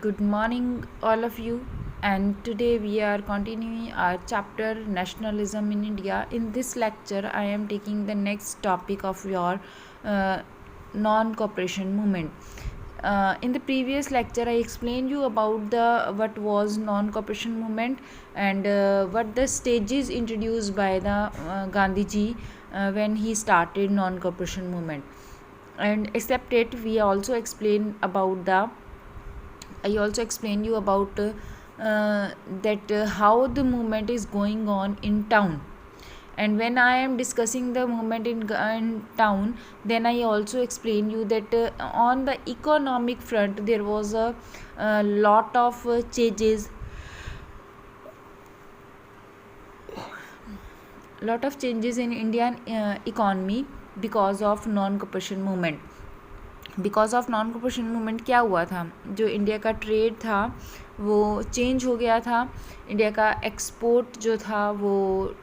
Good morning, all of you. And today we are continuing our chapter Nationalism in India. In this lecture, I am taking the next topic of your non-cooperation movement. In the previous lecture, I explained you about the what was non-cooperation movement and what the stages introduced by the Gandhi ji when he started non-cooperation movement. And except it, we also explained about the I also explained you about that how the movement is going on in town. And when I am discussing the movement in town, then I also explain you that on the economic front there was a lot of changes in Indian economy because of non-cooperation movement. Because of non cooperation movement क्या हुआ था, जो India का trade था वो change हो गया था. इंडिया का एक्सपोर्ट जो था वो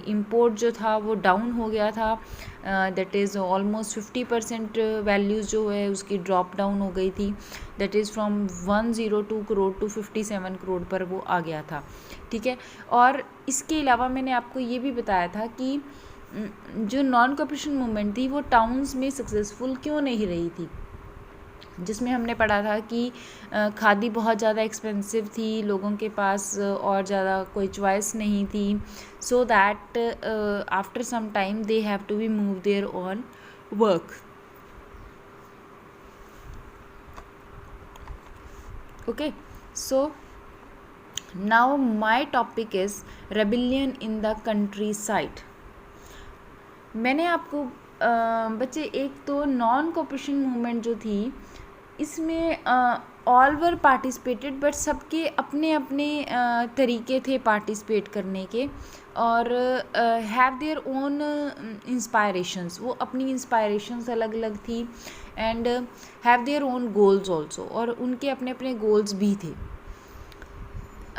इंपोर्ट जो था वो डाउन हो गया था. दैट इज़ ऑलमोस्ट 50% वैल्यूज़ जो है उसकी ड्रॉप डाउन हो गई थी. That is from 102 crore to 57 crore पर वो आ गया था. ठीक है. और इसके अलावा मैंने आपको ये भी बताया था कि जो नॉन कॉपरेशन मूवमेंट थी वो टाउन्स में सक्सेसफुल क्यों नहीं रही थी, जिसमें हमने पढ़ा था कि खादी बहुत ज़्यादा एक्सपेंसिव थी, लोगों के पास और ज़्यादा कोई चॉइस नहीं थी. So that after some time they have to be move there on work. Okay. So now my topic is rebellion in the countryside. मैंने आपको बच्चे एक तो नॉन कॉपरेशन मूवमेंट जो थी इसमें ऑल वर पार्टिसिपेटेड, बट सबके अपने अपने तरीके थे पार्टिसिपेट करने के, और हैव देयर ओन इंस्पायरेशंस. वो अपनी इंस्पायरेशंस अलग अलग थी and have their own goals also, और उनके अपने अपने गोल्स भी थे.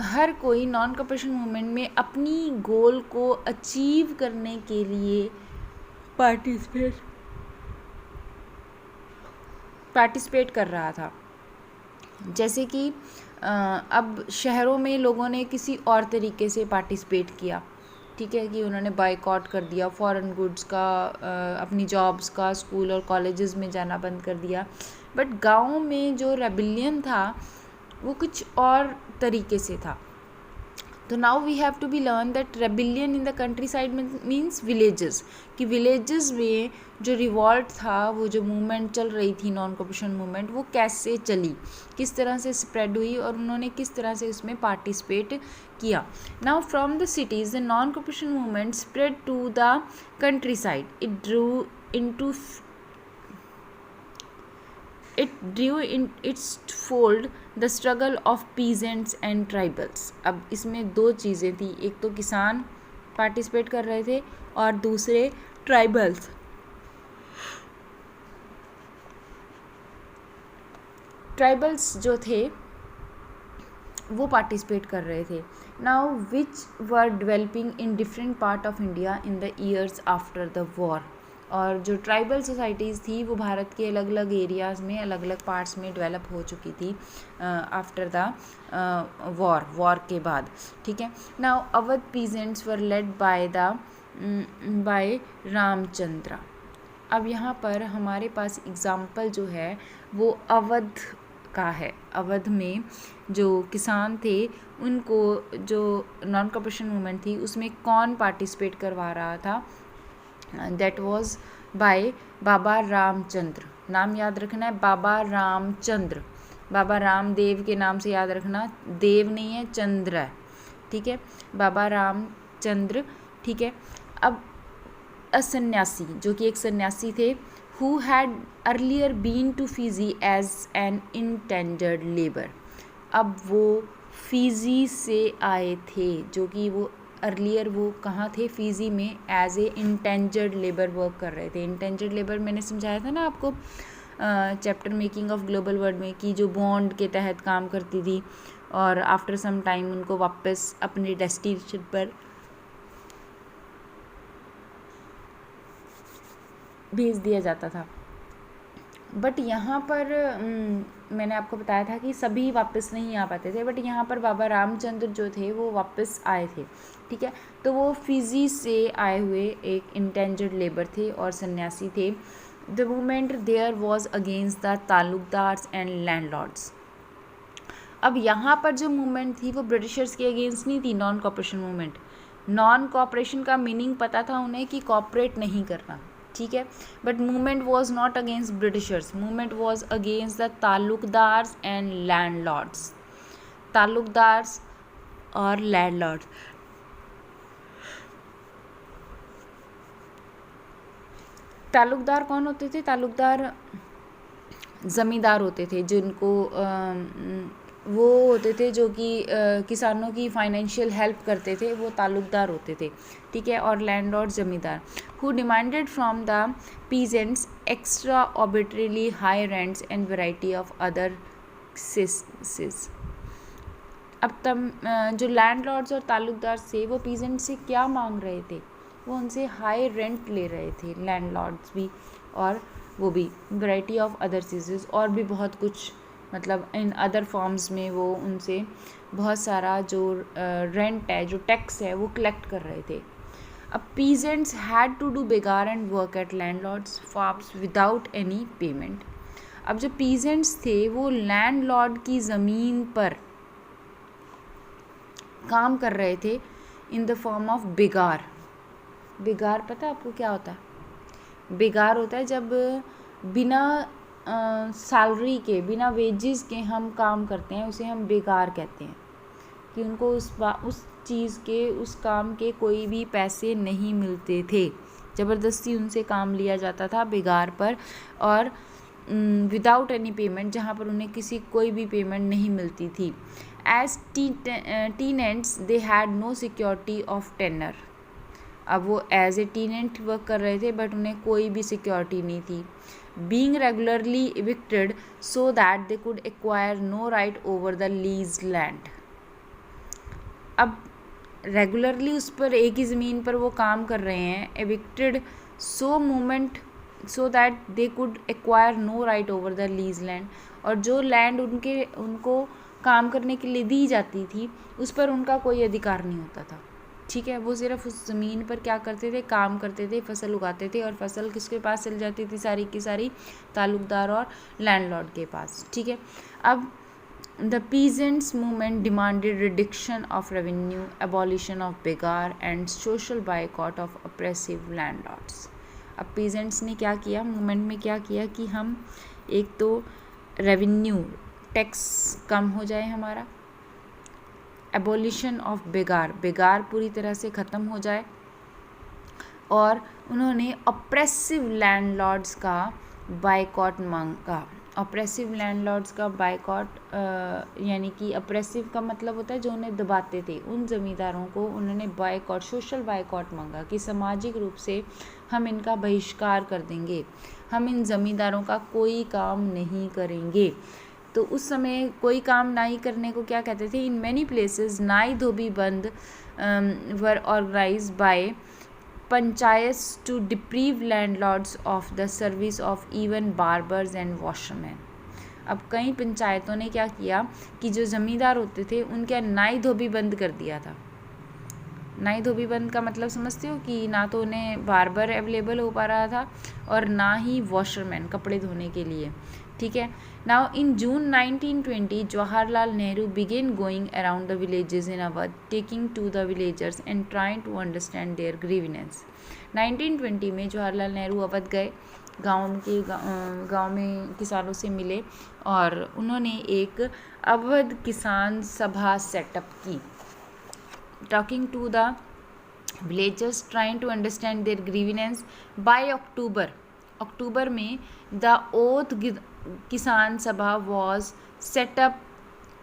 हर कोई नॉन कॉपरेशन मूवमेंट में अपनी गोल को अचीव करने के लिए पार्टिसिपेट कर रहा था. जैसे कि अब शहरों में लोगों ने किसी और तरीके से पार्टिसिपेट किया. ठीक है, कि उन्होंने बायकॉट कर दिया फॉरेन गुड्स का, अपनी जॉब्स का, स्कूल और कॉलेजेस में जाना बंद कर दिया. बट गाँव में जो रेबिलियन था वो कुछ और तरीके से था. तो now we have to be learn that rebellion in the countryside means villages, कि विलेजेस में जो रिवॉल्ट था, वो जो मूवमेंट चल रही थी नॉन कॉपरेशन मूवमेंट, वो कैसे चली, किस तरह से स्प्रेड हुई और उन्होंने किस तरह से उसमें पार्टिसिपेट किया. Now from the cities the non cooperation movement spread to the countryside. It drew in its fold the struggle of peasants and tribals. अब इसमें दो चीज़ें थी, एक तो किसान पार्टिसिपेट कर रहे थे और दूसरे ट्राइबल्स. ट्राइबल्स जो थे वो पार्टिसिपेट कर रहे थे. Now which were developing in different part of India in the years after the war. और जो ट्राइबल सोसाइटीज़ थी वो भारत के अलग अलग एरियाज़ में, अलग अलग पार्ट्स में डेवलप हो चुकी थी आफ्टर द वॉर के बाद. ठीक है. Now Awadh peasants were led by Ramchandra. अब यहाँ पर हमारे पास एग्ज़ाम्पल जो है वो अवध का है. अवध में जो किसान थे उनको जो नॉन कॉपरेशन मूवमेंट थी उसमें कौन पार्टिसिपेट करवा रहा था, दैट वॉज बाय बाबा रामचंद्र. नाम याद रखना है, बाबा रामचंद्र. बाबा रामदेव के नाम से याद रखना, देव नहीं है, चंद्र है. ठीक है, बाबा रामचंद्र. ठीक है. अब सन्यासी, जो कि एक सन्यासी थे, who had earlier been to Fiji as an indentured labour. अब वो फिजी से आए थे, जो कि वो अर्लियर वो कहाँ थे, फिजी में एज ए इंटेंजर्ड लेबर वर्क कर रहे थे. इंटेंजर्ड लेबर मैंने समझाया था ना आपको chapter making of global world में, कि जो बॉन्ड के तहत काम करती थी और आफ्टर सम टाइम उनको वापस अपने डेस्टिनेशन पर भेज दिया जाता था. बट यहाँ पर मैंने आपको बताया था कि सभी वापस नहीं आ पाते थे, बट यहाँ पर बाबा रामचंद्र जो थे वो वापस आए थे, ठीक है। तो वो फिजी से आए हुए एक इंटेंजर्ड लेबर थे और सन्यासी थे। The movement there was against the talukdars and landlords. अब यहाँ पर जो मूवमेंट थी वो ब्रिटिशर्स के अगेंस्ट नहीं थी, non cooperation movement. Non cooperation का मीनिंग पता था उन्हें कि कॉपरेट नहीं करना, ठीक है। But movement was not against Britishers, movement was against the talukdars and landlords. Talukdars और लैंडलॉर्ड्स, तालुकदार कौन होते थे? तालुकदार ज़मींदार होते थे, जिनको वो होते थे जो कि किसानों की फाइनेंशियल हेल्प करते थे, वो तालुकदार होते थे, ठीक है। और landlord zamindar who demanded from the peasants extra arbitrarily high rents and variety of other cesses. अब तब जो लैंडलॉर्ड्स और तालुकदार से वो पीजेंट से क्या मांग रहे थे? वो उनसे हाई रेंट ले रहे थे, लैंडलॉर्ड्स भी और वो भी, वैरायटी ऑफ अदर सीजेस, और भी बहुत कुछ, मतलब इन अदर फॉर्म्स में वो उनसे बहुत सारा जो रेंट है, जो टैक्स है, वो कलेक्ट कर रहे थे। अब peasants had to do begar and work at landlords farms without any payment. अब जो पीजेंट्स थे वो लैंडलॉर्ड की ज़मीन पर काम कर रहे थे इन द फॉर्म ऑफ बेगार। बेगार पता है आपको क्या होता है? बेगार होता है जब बिना सैलरी के, बिना वेजेस के हम काम करते हैं, उसे हम बेगार कहते हैं, कि उनको उस चीज़ के, उस काम के कोई भी पैसे नहीं मिलते थे, ज़बरदस्ती उनसे काम लिया जाता था बेगार पर, और विदाउट एनी पेमेंट, जहाँ पर उन्हें कोई भी पेमेंट नहीं मिलती थी। As tenants they had no security of tenure. अब वो एज ए टीनेंट वर्क कर रहे थे, बट उन्हें कोई भी सिक्योरिटी नहीं थी। Being regularly evicted so that they could acquire no right over the lease land. अब रेगुलरली उस पर, एक ही ज़मीन पर वो काम कर रहे हैं, evicted so that they could acquire no right over the lease land, और जो लैंड उनको काम करने के लिए दी जाती थी उस पर उनका कोई अधिकार नहीं होता था, ठीक है। वो सिर्फ उस ज़मीन पर क्या करते थे? काम करते थे, फसल उगाते थे, और फसल किसके पास चल जाती थी? सारी की सारी तालुकदार और लैंडलॉर्ड के पास, ठीक है। अब the peasants movement demanded reduction of revenue, abolition of begar and social boycott of oppressive landlords. अब पीजेंट्स ने क्या किया? मूवमेंट में क्या किया कि हम एक तो रेवेन्यू, टैक्स कम हो जाए हमारा, एबॉलिशन ऑफ बेगार, बेगार पूरी तरह से ख़त्म हो जाए, और उन्होंने ऑप्रेसिव लैंडलॉर्ड्स का बायकॉट मांगा। ऑप्रेसिव लैंडलॉर्ड्स का बायकॉट यानी कि ऑप्रेसिव का मतलब होता है जो उन्हें दबाते थे, उन ज़मींदारों को उन्होंने बायकॉट, सोशल बायकॉट मांगा कि सामाजिक रूप से हम इनका बहिष्कार कर देंगे, हम इन ज़मींदारों का कोई काम नहीं करेंगे। तो उस समय कोई काम नाई करने को क्या कहते थे? In many places nai dhobi bandh were organize by panchayats to deprive landlords of the service of even barbers and washerman. अब कई पंचायतों ने क्या किया कि जो ज़मींदार होते थे उनके नाई धोबी बंद कर दिया था। नाई धोबी बंद का मतलब समझते हो कि ना तो उन्हें बार्बर अवेलेबल हो पा रहा था और ना ही वॉशरमैन कपड़े धोने के लिए, ठीक है। Now in June 1920 Jawaharlal Nehru began going around the villages in Awadh, taking to the villagers and trying to understand their grievances. 1920 में जवाहरलाल नेहरू अवध गए, गांव में किसानों से मिले, और उन्होंने एक अवध किसान सभा सेटअप की, talking to the villagers, trying to understand their grievances. By October में the Oudh Kisan Sabha was set up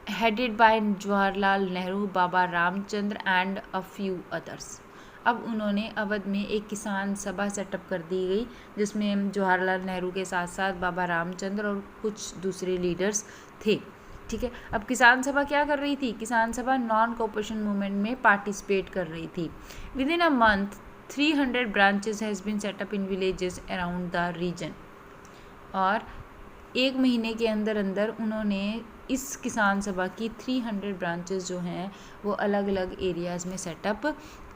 headed by Jawaharlal Nehru, Baba Ramchandra and a few others. अब उन्होंने अवध में एक किसान सभा सेटअप कर दी गई, जिसमें जवाहरलाल नेहरू के साथ साथ बाबा रामचंद्र और कुछ दूसरे लीडर्स थे, ठीक है। अब किसान सभा क्या कर रही थी? Kisan Sabha non cooperation movement में पार्टिसिपेट कर रही थी। Within a month 300 branches has been set up in villages around the region, और 1 महीने के अंदर अंदर उन्होंने इस किसान सभा की 300 ब्रांचेस जो हैं वो अलग अलग एरियाज़ में सेटअप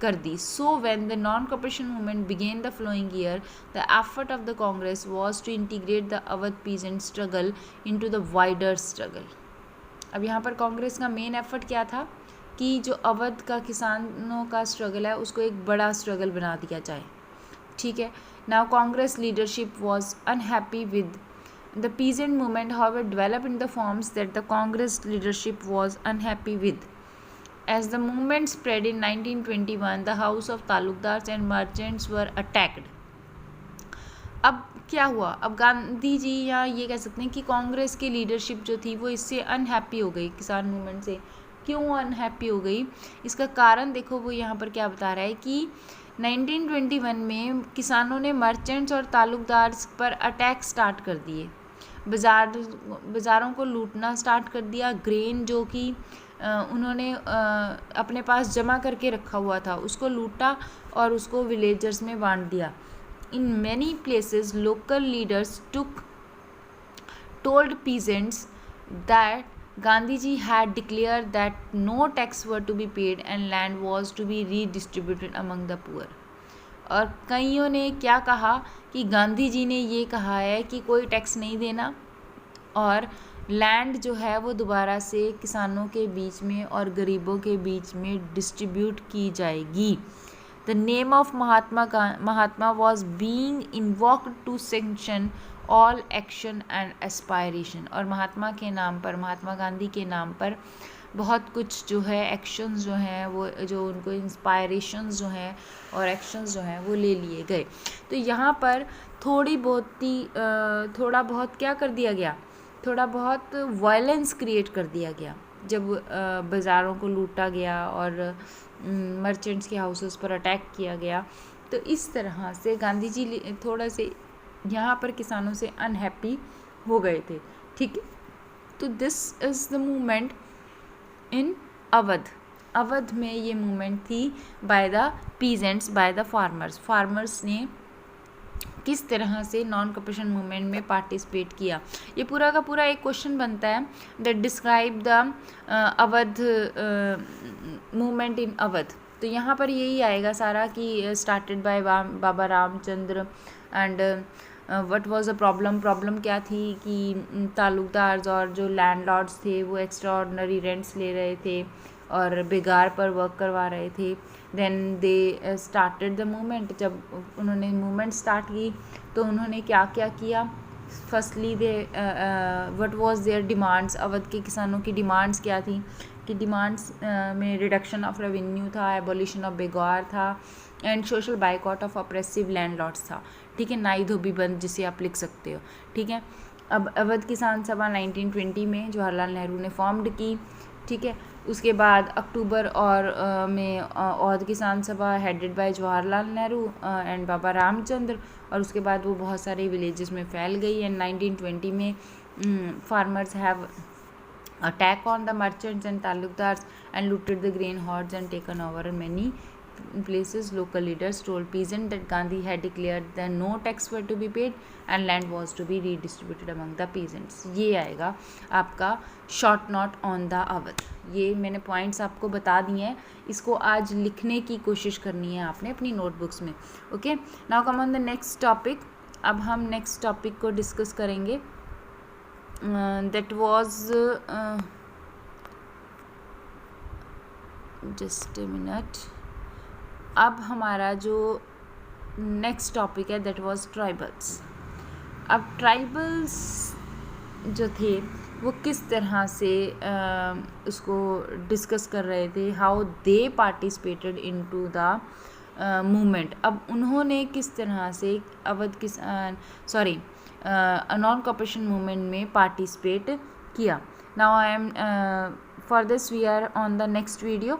कर दी. So when the non cooperation movement began the following year, the effort of the Congress was to integrate the Awadh peasant struggle into the wider struggle. अब यहाँ पर कांग्रेस का मेन एफर्ट क्या था कि जो अवध का किसानों का स्ट्रगल है उसको एक बड़ा स्ट्रगल बना दिया जाए. ठीक है. Now Congress leadership was unhappy with the peasant movement, however, developed in the forms that the Congress leadership was unhappy with. As the movement spread in 1921, the house of talukdars and merchants were attacked. अब क्या हुआ, अब गांधी जी या ये कह सकते हैं कि कांग्रेस की लीडरशिप जो थी वो इससे अनहैप्पी हो गई किसान मूवमेंट से. क्यों अनहैप्पी हो गई, इसका कारण देखो वो यहाँ पर क्या बता रहा है कि 1921 में किसानों ने मर्चेंट्स और तालुकदार्स पर अटैक स्टार्ट कर दिए. बाज़ारों को लूटना स्टार्ट कर दिया. ग्रेन जो कि उन्होंने अपने पास जमा करके रखा हुआ था उसको लूटा और उसको विलेजर्स में बांट दिया. In many places local leaders told peasants that Gandhiji had declared that no tax were to be paid and land was to be redistributed among the poor. और कईयों ने क्या कहा कि गांधी जी ने ये कहा है कि कोई टैक्स नहीं देना और लैंड जो है वो दोबारा से किसानों के बीच में और गरीबों के बीच में डिस्ट्रीब्यूट की जाएगी. The name of Mahatma was being invoked to sanction all action and aspiration. और महात्मा के नाम पर, महात्मा गांधी के नाम पर बहुत कुछ जो है एक्शंस जो हैं वो जो उनको इंस्पायरेशंस जो हैं और एक्शंस जो हैं वो ले लिए गए. तो यहाँ पर थोड़ा बहुत क्या कर दिया गया, थोड़ा बहुत वायलेंस क्रिएट कर दिया गया जब बाज़ारों को लूटा गया और मर्चेंट्स के हाउसेस पर अटैक किया गया. तो इस तरह से गांधी जी थोड़ा से यहाँ पर किसानों से अनहैप्पी हो गए थे. ठीक है. तो this is the movement in Awadh. Awadh में ये मूवमेंट थी by the peasants, by the farmers. Farmers ने किस तरह से नॉन कॉपरेशन मूवमेंट में पार्टिसिपेट किया. ये पूरा का पूरा एक क्वेश्चन बनता है that describe the Awadh movement in Awadh. तो यहाँ पर यही आएगा सारा कि started by Baba Ramchandra and what was the problem क्या थी कि तालुकदार्स और जो लैंडलॉर्ड्स थे वो एक्स्ट्रा ऑर्डिनरी रेंट्स ले रहे थे और बेगार पर वर्क करवा रहे थे. Then they started the movement. जब उन्होंने मूवमेंट स्टार्ट की तो उन्होंने क्या क्या किया. Firstly they what was there demands. Awadh के किसानों की डिमांड्स क्या थी कि डिमांड्स में रिडक्शन ऑफ रेवेन्यू था, एबोलिशन ऑफ बेगार था and social boycott of oppressive landlords था. ठीक है. नाई धोबी बंद जिसे आप लिख सकते हो. ठीक है. अब अवध किसान सभा 1920 में जवाहरलाल नेहरू ने फॉर्म्ड की. ठीक है. उसके बाद अक्टूबर और में Awadh Kisan Sabha headed by Jawaharlal Nehru and Baba Ramchandra. और उसके बाद वो बहुत सारे विलेजेस में फैल गई. एंड 1920 में farmers have attack on the merchants and talukdars and looted the grain hordes and taken over many places. Local leaders told peasants that Gandhi had declared that no tax were to be paid and land was to be redistributed among the peasants. ये आएगा आपका short note on the Awadh. ये मैंने points आपको बता दिए हैं. इसको आज लिखने की कोशिश करनी है आपने अपनी नोटबुक्स में. Okay. Now come on the next topic. अब हम नेक्स्ट टॉपिक को डिस्कस करेंगे. That was just a minute. अब हमारा जो नेक्स्ट टॉपिक है दैट वाज ट्राइबल्स. अब ट्राइबल्स जो थे वो किस तरह से उसको डिस्कस कर रहे थे. How they participated into the movement. अब उन्होंने किस तरह से अवध नॉन कॉपरेशन मूवमेंट में पार्टिसिपेट किया. Now I am for this we are on the next video.